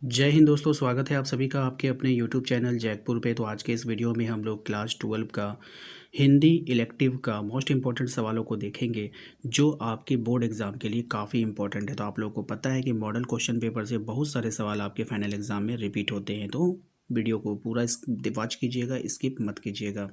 जय हिंद दोस्तों, स्वागत है आप सभी का आपके अपने यूट्यूब चैनल जैकपुर पे। तो आज के इस वीडियो में हम लोग क्लास 12 का हिंदी इलेक्टिव का मोस्ट इम्पॉर्टेंट सवालों को देखेंगे जो आपके बोर्ड एग्ज़ाम के लिए काफ़ी इंपॉर्टेंट है। तो आप लोगों को पता है कि मॉडल क्वेश्चन पेपर से बहुत सारे सवाल आपके फाइनल एग्ज़ाम में रिपीट होते हैं। तो वीडियो को पूरा वॉच कीजिएगा, स्किप मत कीजिएगा।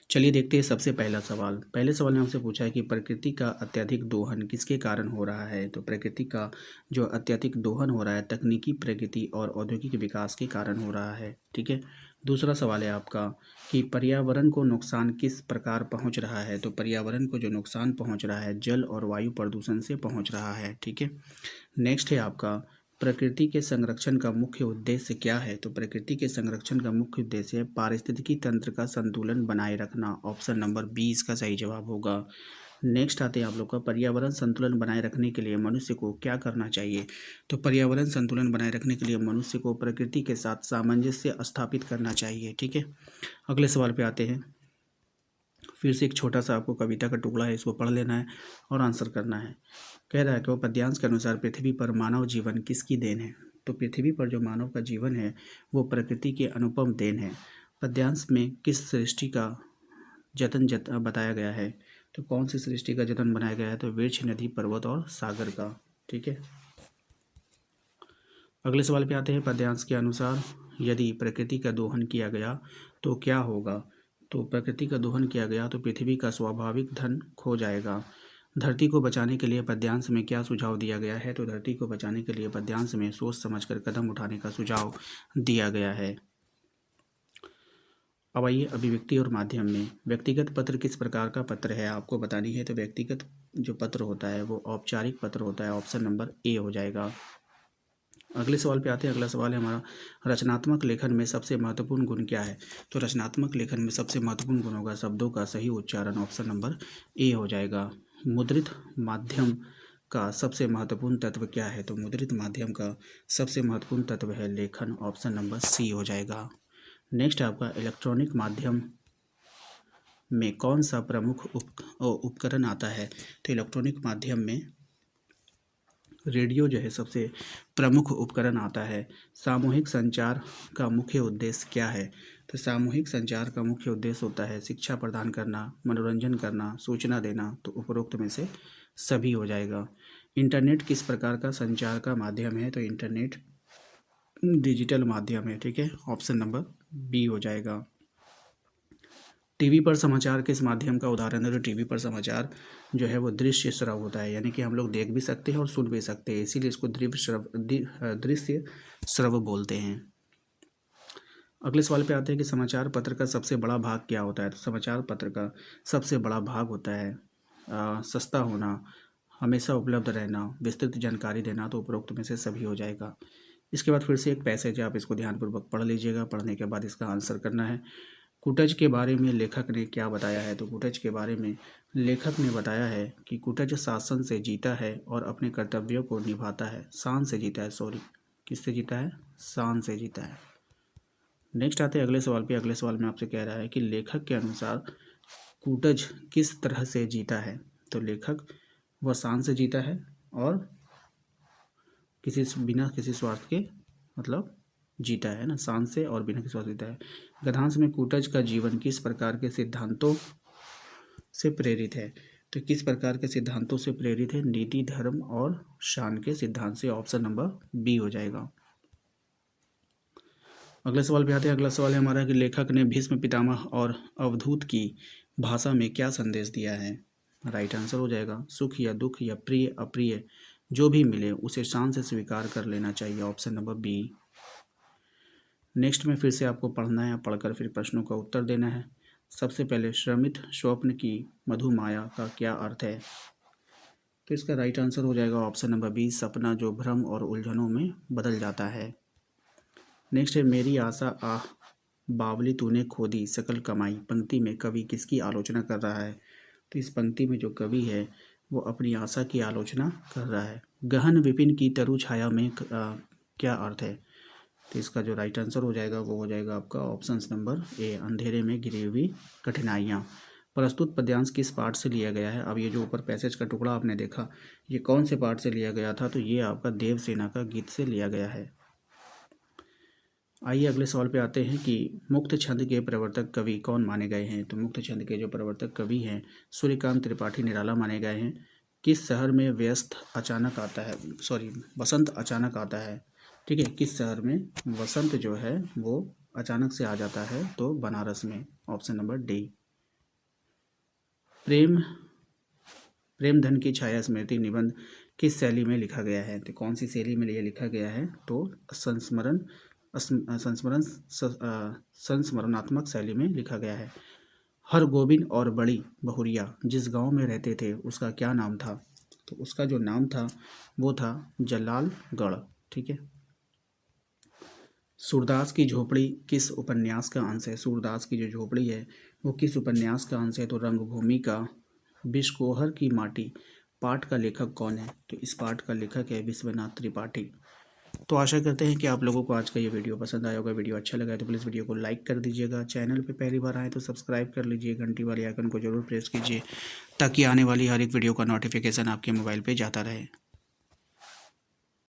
चलिए देखते हैं सबसे पहला सवाल। पहले सवाल ने हमसे पूछा है कि प्रकृति का अत्यधिक दोहन किसके कारण हो रहा है। तो प्रकृति का जो अत्यधिक दोहन हो रहा है तकनीकी प्रगति और औद्योगिक विकास के कारण हो रहा है। ठीक है। दूसरा सवाल है आपका कि पर्यावरण को नुकसान किस प्रकार पहुंच रहा है। तो पर्यावरण को जो नुकसान पहुंच रहा है जल और वायु प्रदूषण से पहुंच रहा है। ठीक है। नेक्स्ट है आपका प्रकृति के संरक्षण का मुख्य उद्देश्य क्या है। तो प्रकृति के संरक्षण का मुख्य उद्देश्य है पारिस्थितिकी तंत्र का संतुलन बनाए रखना। ऑप्शन नंबर 20 का सही जवाब होगा। नेक्स्ट आते हैं आप लोग का पर्यावरण संतुलन बनाए रखने के लिए मनुष्य को क्या करना चाहिए। तो पर्यावरण संतुलन बनाए रखने के लिए मनुष्य को प्रकृति के साथ सामंजस्य स्थापित करना चाहिए। ठीक है। अगले सवाल पे आते हैं। फिर से एक छोटा सा आपको कविता का टुकड़ा है, इसको पढ़ लेना है और आंसर करना है। कह रहा है कि वो पद्यांश के अनुसार पृथ्वी पर मानव जीवन किसकी देन है। तो पृथ्वी पर जो मानव का जीवन है वो प्रकृति की अनुपम देन है। पद्यांश में किस सृष्टि का बताया गया है। तो कौन सी सृष्टि का जतन बनाया गया है। तो वृक्ष, नदी, पर्वत और सागर का। ठीक है। अगले सवाल पे आते हैं। पद्यांश के अनुसार यदि प्रकृति का दोहन किया गया तो क्या होगा। तो प्रकृति का दोहन किया गया तो पृथ्वी का स्वाभाविक धन खो जाएगा। धरती को बचाने के लिए पद्यांश में क्या सुझाव दिया गया है। तो धरती को बचाने के लिए पद्यांश में सोच समझकर कदम उठाने का सुझाव दिया गया है। अब आइए अभिव्यक्ति और माध्यम में। व्यक्तिगत पत्र किस प्रकार का पत्र है आपको बतानी है। तो व्यक्तिगत जो पत्र होता है वो औपचारिक पत्र होता है। ऑप्शन नंबर ए हो जाएगा। अगले सवाल पे आते हैं। अगला सवाल है हमारा रचनात्मक लेखन में सबसे महत्वपूर्ण गुण क्या है। तो रचनात्मक लेखन में सबसे महत्वपूर्ण गुण होगा शब्दों का सही उच्चारण। ऑप्शन नंबर ए हो जाएगा। मुद्रित माध्यम का सबसे महत्वपूर्ण तत्व क्या है। तो मुद्रित माध्यम का सबसे महत्वपूर्ण तत्व है लेखन। ऑप्शन नंबर सी हो जाएगा। नेक्स्ट आपका इलेक्ट्रॉनिक माध्यम में कौन सा प्रमुख उपकरण आता है। तो इलेक्ट्रॉनिक माध्यम में रेडियो जो है सबसे प्रमुख उपकरण आता है। सामूहिक संचार का मुख्य उद्देश्य क्या है। तो सामूहिक संचार का मुख्य उद्देश्य होता है शिक्षा प्रदान करना, मनोरंजन करना, सूचना देना। तो उपरोक्त में से सभी हो जाएगा। इंटरनेट किस प्रकार का संचार का माध्यम है। तो इंटरनेट डिजिटल माध्यम है। ठीक है। ऑप्शन नंबर बी हो जाएगा। टीवी पर समाचार किस माध्यम का उदाहरण है। तो टीवी पर समाचार जो है वो दृश्य श्रव होता है, यानी कि हम लोग देख भी सकते हैं और सुन भी सकते हैं, इसीलिए इसको दृश्य श्रव बोलते हैं। अगले सवाल पे आते हैं कि समाचार पत्र का सबसे बड़ा भाग क्या होता है। तो समाचार पत्र का सबसे बड़ा भाग होता है सस्ता होना, हमेशा उपलब्ध रहना, विस्तृत जानकारी देना। तो उपरोक्त में से सभी हो जाएगा। इसके बाद फिर से एक पैसेज है, आप इसको ध्यानपूर्वक पढ़ लीजिएगा। पढ़ने के बाद इसका आंसर करना है। कुटज के बारे में लेखक ने क्या बताया है। तो कुटज के बारे में लेखक ने बताया है कि कुटज शासन से जीता है और अपने कर्तव्यों को निभाता है। शान से जीता है, सॉरी, किससे जीता है, शान से जीता है। नेक्स्ट आते हैं अगले सवाल पे। अगले सवाल में आपसे कह रहा है कि लेखक के अनुसार कुटज किस तरह से जीता है। तो लेखक वह शान से जीता है और बिना किसी स्वार्थ के, मतलब जीता है ना, शान से और बिना किसी स्वार्थ जीता है। गद्यांश में कुटज का जीवन किस प्रकार के सिद्धांतों से प्रेरित है। तो किस प्रकार के सिद्धांतों से प्रेरित है। नीति, धर्म और शान के सिद्धांत से। ऑप्शन नंबर बी हो जाएगा। अगले सवाल पे आते हैं। अगला सवाल है हमारा कि लेखक ने भीष्म पितामह और अवधूत की भाषा में क्या संदेश दिया है। राइट आंसर हो जाएगा सुख या दुख या प्रिय अप्रिय जो भी मिले उसे शान से स्वीकार कर लेना चाहिए। Option number B. नेक्स्ट में फिर से आपको पढ़ना है, पढ़कर फिर प्रश्नों का उत्तर देना है। सबसे पहले श्रमित स्वप्न की मधुमाया का क्या अर्थ है। तो इसका राइट आंसर हो जाएगा ऑप्शन नंबर बी, सपना जो भ्रम और उलझनों में बदल जाता है। नेक्स्ट है मेरी आशा आह बावली तूने खो दी सकल कमाई। पंक्ति में कवि किसकी आलोचना कर रहा है। तो इस पंक्ति में जो कवि है वो अपनी आशा की आलोचना कर रहा है। गहन विपिन की तरु छाया में क्या अर्थ है। तो इसका जो राइट आंसर हो जाएगा वो हो जाएगा आपका ऑप्शन नंबर ए, अंधेरे में घिरी हुई कठिनाइयाँ। प्रस्तुत पद्यांश किस पाठ से लिया गया है। अब ये जो ऊपर पैसेज का टुकड़ा आपने देखा ये कौन से पाठ से लिया गया था। तो ये आपका देवसेना का गीत से लिया गया है। आइए अगले सवाल पे आते हैं कि मुक्त छंद के प्रवर्तक कवि कौन माने गए हैं। तो मुक्त छंद के जो प्रवर्तक कवि हैं सूर्यकांत त्रिपाठी निराला माने गए हैं। किस शहर में बसंत अचानक आता है। ठीक है, किस शहर में वसंत जो है वो अचानक से आ जाता है, तो बनारस में, ऑप्शन नंबर डी। प्रेमधन की छाया स्मृति निबंध किस शैली में लिखा गया है। तो कौन सी शैली में ये लिखा गया है, तो संस्मरणात्मक शैली में लिखा गया है। हरगोबिंद और बड़ी बहुरिया जिस गांव में रहते थे उसका क्या नाम था। तो उसका जो नाम था वो था जलालगढ़। ठीक है। सूरदास की झोपड़ी किस उपन्यास का अंश है। सूरदास की जो झोपड़ी है वो किस उपन्यास का अंश है। तो रंगभूमि का बिस्कोहर की माटी पाठ का लेखक कौन है। तो इस पाठ का लेखक है विश्वनाथ त्रिपाठी। तो आशा करते हैं कि आप लोगों को आज का ये वीडियो पसंद आया होगा। वीडियो अच्छा लगा है तो प्लीज़ वीडियो को लाइक कर दीजिएगा। चैनल पे पहली बार आए तो सब्सक्राइब कर लीजिए, घंटी वाले आइकन को जरूर प्रेस कीजिए ताकि आने वाली हर एक वीडियो का नोटिफिकेशन आपके मोबाइल पे जाता रहे।